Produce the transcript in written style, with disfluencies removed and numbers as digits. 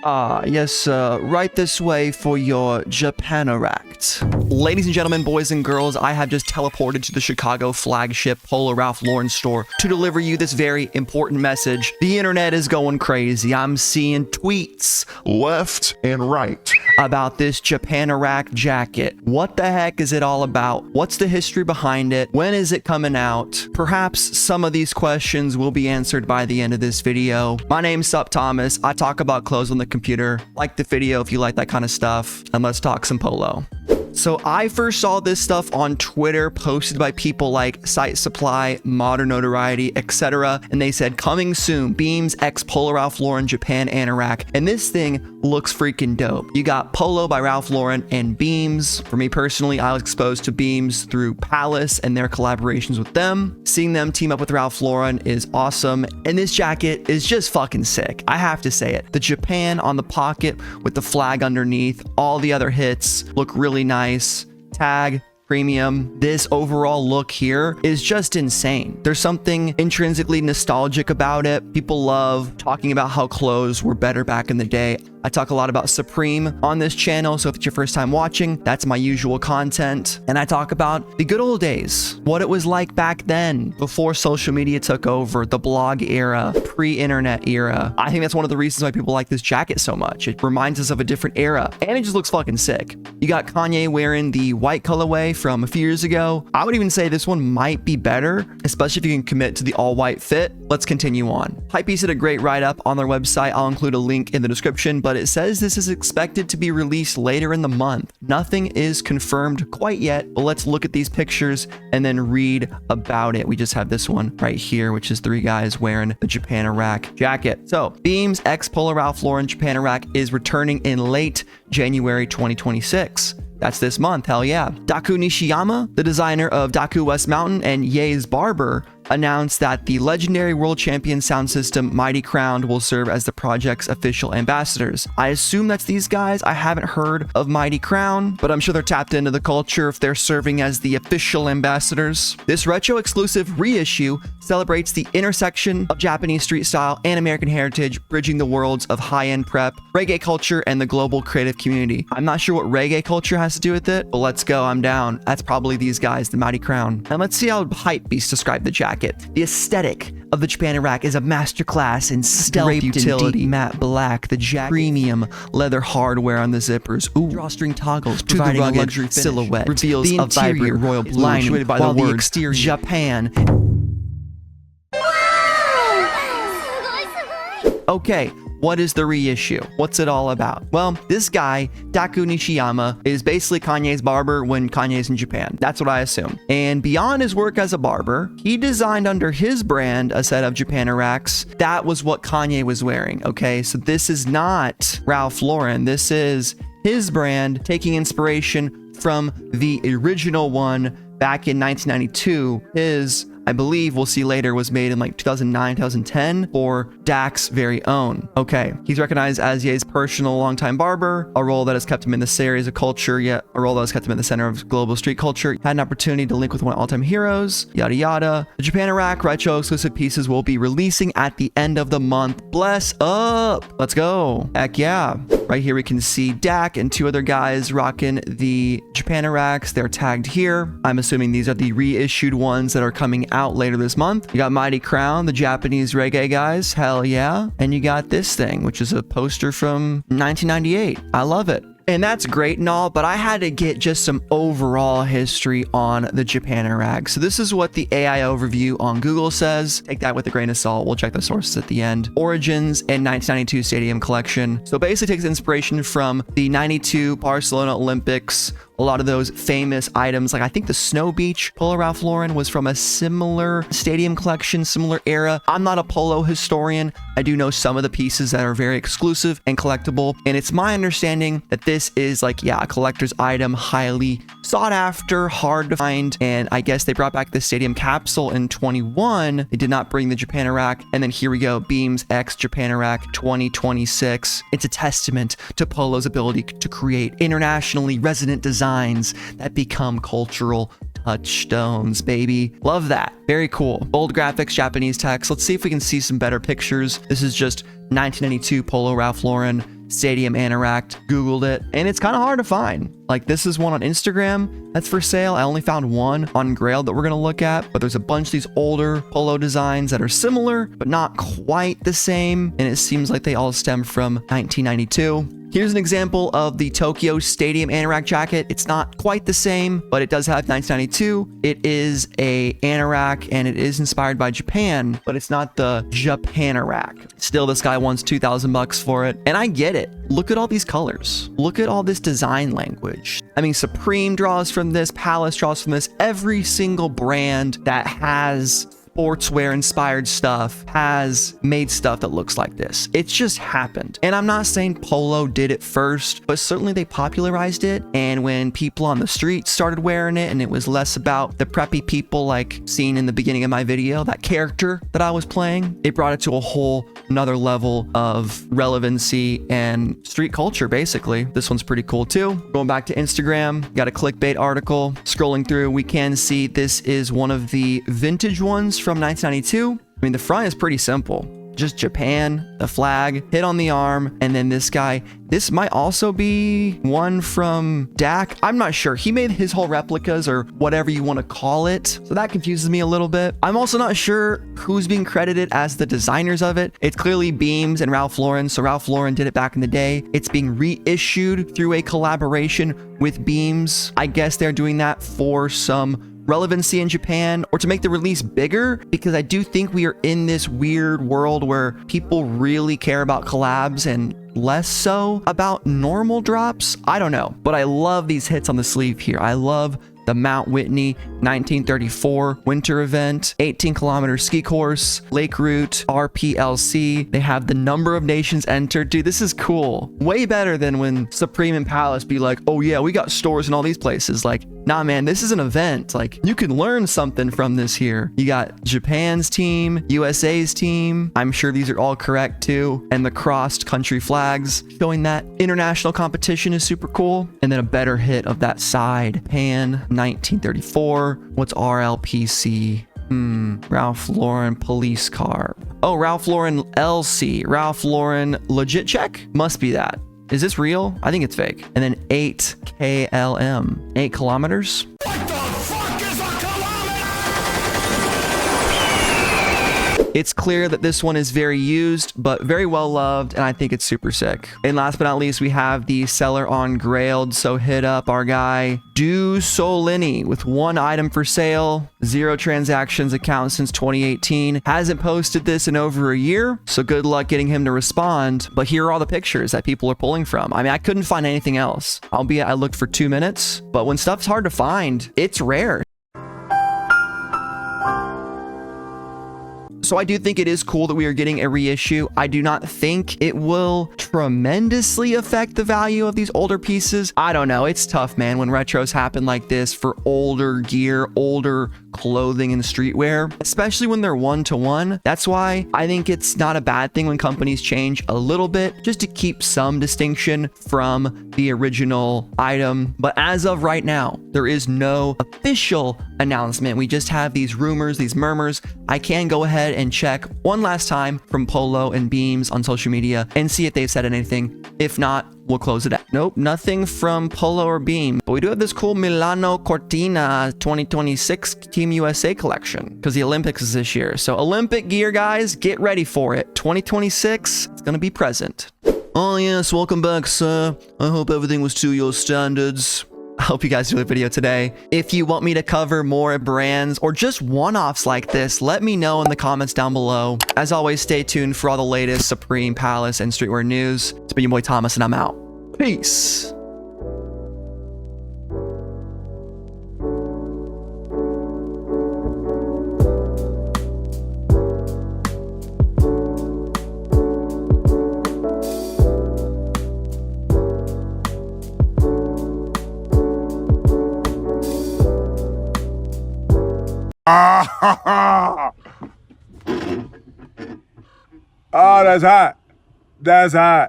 Yes, right this way for your Japanorak. Ladies and gentlemen, boys and girls, I have just teleported to the Chicago flagship Polo Ralph Lauren store to deliver you this very important message. The internet is going crazy. I'm seeing tweets left and right about this Japanorak jacket. What the heck is it all about? What's the history behind it? When is it coming out? Perhaps some of these questions will be answered by the end of this video. My name's SupThomas. I talk about clothes on the computer. Like the video if you like that kind of stuff, and let's talk some polo. So I first saw this stuff on Twitter posted by people like Site Supply, Modern Notoriety, etc. And they said, coming soon, Beams X Polo Ralph Lauren Japan Anorak. And this thing looks freaking dope. You got Polo by Ralph Lauren and Beams. For me personally, I was exposed to Beams through Palace and their collaborations with them. Seeing them team up with Ralph Lauren is awesome. And this jacket is just fucking sick. I have to say it. The Japan on the pocket with the flag underneath. All the other hits look really nice. Tag, premium. This overall look here is just insane. There's something intrinsically nostalgic about it. People love talking about how clothes were better back in the day. I talk a lot about Supreme on this channel, so if it's your first time watching, that's my usual content. And I talk about the good old days, what it was like back then, before social media took over, the blog era, pre-internet era. I think that's one of the reasons why people like this jacket so much. It reminds us of a different era, and it just looks fucking sick. You got Kanye wearing the white colorway from a few years ago. I would even say this one might be better, especially if you can commit to the all-white fit. Let's continue on. Hypebeast did a great write-up on their website. I'll include a link in the description, but it says this is expected to be released later in the month. Nothing is confirmed quite yet, but let's look at these pictures and then read about it. We just have this one right here, which is three guys wearing the Japanorak jacket. So Beams X Polo Ralph Lauren Japanorak is returning in late January 2026. That's this month, hell yeah. Daku Nishiyama, the designer of Daku West Mountain and Ye's Barber, announced that the legendary world champion sound system Mighty Crown will serve as the project's official ambassadors. I assume that's these guys. I haven't heard of Mighty Crown, but I'm sure they're tapped into the culture if they're serving as the official ambassadors. This retro exclusive reissue celebrates the intersection of Japanese street style and American heritage, bridging the worlds of high-end prep, reggae culture, and the global creative community. I'm not sure what reggae culture has to do with it, but let's go. I'm down. That's probably these guys, the Mighty Crown. And let's see how Hypebeast described the jacket. The aesthetic of the Japanorak is a masterclass in stealth utility. Deep matte black, the jacket premium leather hardware on the zippers. Ooh, drawstring toggles providing a luxury silhouette. Reveals the interior, a vibrant royal blue lining by the words exterior Japan. Okay, what is the reissue? What's it all about? Well, this guy, Daku Nishiyama, is basically Kanye's barber when Kanye's in Japan. That's what I assume. And beyond his work as a barber, he designed under his brand a set of Japanoraks. That was what Kanye was wearing, okay? So this is not Ralph Lauren. This is his brand taking inspiration from the original one back in 1992. His, I believe we'll see later, was made in like 2009, 2010 for Dak's very own. Okay, he's recognized as Ye's personal longtime barber, a role that has kept him in the series of culture, yet a role that has kept him in the center of global street culture. Had an opportunity to link with one of all-time heroes, yada yada. The Japanorak retro exclusive pieces will be releasing at the end of the month. Bless up! Let's go. Heck yeah. Right here we can see Dak and two other guys rocking the Japanoraks. They're tagged here. I'm assuming these are the reissued ones that are coming out later this month. You got Mighty Crown, the Japanese reggae guys, hell yeah. And you got this thing, which is a poster from 1998. I love it. And that's great and all, but I had to get just some overall history on the Japanorak. So this is what the AI overview on Google says. Take that with a grain of salt. We'll check the sources at the end. Origins and 1992 Stadium Collection. So basically takes inspiration from the 92 Barcelona Olympics. A lot of those famous items, like I think the Snow Beach Polo Ralph Lauren was from a similar stadium collection, similar era. I'm not a polo historian. I do know some of the pieces that are very exclusive and collectible. And it's my understanding that this is like, yeah, a collector's item, highly sought after, hard to find. And I guess they brought back the stadium capsule in 21. They did not bring the Japanorak. And then here we go, Beams X Japanorak 2026. It's a testament to Polo's ability to create internationally resonant designs that become cultural touchstones, baby. Love that. Very cool. Bold graphics, Japanese text. Let's see if we can see some better pictures. This is just 1992 Polo Ralph Lauren Stadium Anorak. Googled it, and it's kind of hard to find. Like, this is one on Instagram that's for sale. I only found one on Grailed that we're gonna look at, but there's a bunch of these older Polo designs that are similar, but not quite the same, and it seems like they all stem from 1992. Here's an example of the Tokyo Stadium Anorak jacket. It's not quite the same, but it does have 1992. It is a anorak, and it is inspired by Japan, but it's not the Japanorak. Still, this guy wants 2,000 bucks for it, and I get it. Look at all these colors. Look at all this design language. I mean, Supreme draws from this, Palace draws from this. Every single brand that has sportswear inspired stuff has made stuff that looks like this. It's just happened. And I'm not saying Polo did it first, but certainly they popularized it. And when people on the street started wearing it, and it was less about the preppy people like seen in the beginning of my video, that character that I was playing, it brought it to a whole another level of relevancy and street culture, basically. This one's pretty cool too. Going back to Instagram, got a clickbait article. Scrolling through, we can see this is one of the vintage ones from 1992. I mean, the front is pretty simple. Just Japan, the flag, hit on the arm, and then this guy. This might also be one from Dak. I'm not sure. He made his whole replicas or whatever you want to call it. So that confuses me a little bit. I'm also not sure who's being credited as the designers of it. It's clearly Beams and Ralph Lauren. So Ralph Lauren did it back in the day. It's being reissued through a collaboration with Beams. I guess they're doing that for some relevancy in Japan, or to make the release bigger, because I do think we are in this weird world where people really care about collabs and less so about normal drops. I don't know, but I love these hits on the sleeve here. I love the Mount Whitney 1934 winter event, 18-kilometer ski course, Lake Route, RPLC. They have the number of nations entered. Dude, this is cool. Way better than when Supreme and Palace be like, oh yeah, we got stores in all these places. Like, nah, man, this is an event. Like, you can learn something from this here. You got Japan's team, USA's team. I'm sure these are all correct too. And the crossed country flags showing that international competition is super cool. And then a better hit of that side. Japan 1934. What's RLPC? Ralph Lauren police car. Oh, Ralph Lauren LC. Ralph Lauren legit check? Must be that. Is this real? I think it's fake. And then 8 KLM. 8 kilometers? What the fuck is a kilometer? It's clear that this one is very used, but very well loved, and I think it's super sick. And last but not least, we have the seller on Grailed, so hit up our guy, Do Solini, with 1 item for sale, 0 transactions account since 2018. Hasn't posted this in over a year, so good luck getting him to respond. But here are all the pictures that people are pulling from. I mean, I couldn't find anything else. Albeit I looked for 2 minutes, but when stuff's hard to find, it's rare. So I do think it is cool that we are getting a reissue. I do not think it will tremendously affect the value of these older pieces. I don't know. It's tough, man, when retros happen like this for older gear, older clothing and streetwear, especially when they're one-to-one. That's why I think it's not a bad thing when companies change a little bit, just to keep some distinction from the original item. But as of right now, there is no official announcement. We just have these rumors, these murmurs. I can go ahead and check one last time from Polo and Beams on social media and see if they've said anything. If not, we'll close it out. Nope, nothing from Polo or Beam. But we do have this cool Milano Cortina 2026 Team USA collection because the Olympics is this year. So Olympic gear, guys, get ready for it. 2026, it's going to be present. Oh yes, welcome back, sir. I hope everything was to your standards. I hope you guys enjoyed the video today. If you want me to cover more brands or just one-offs like this, let me know in the comments down below. As always, stay tuned for all the latest Supreme, Palace, and streetwear news. It's been your boy Thomas, and I'm out. Peace. Oh, that's hot. That's hot.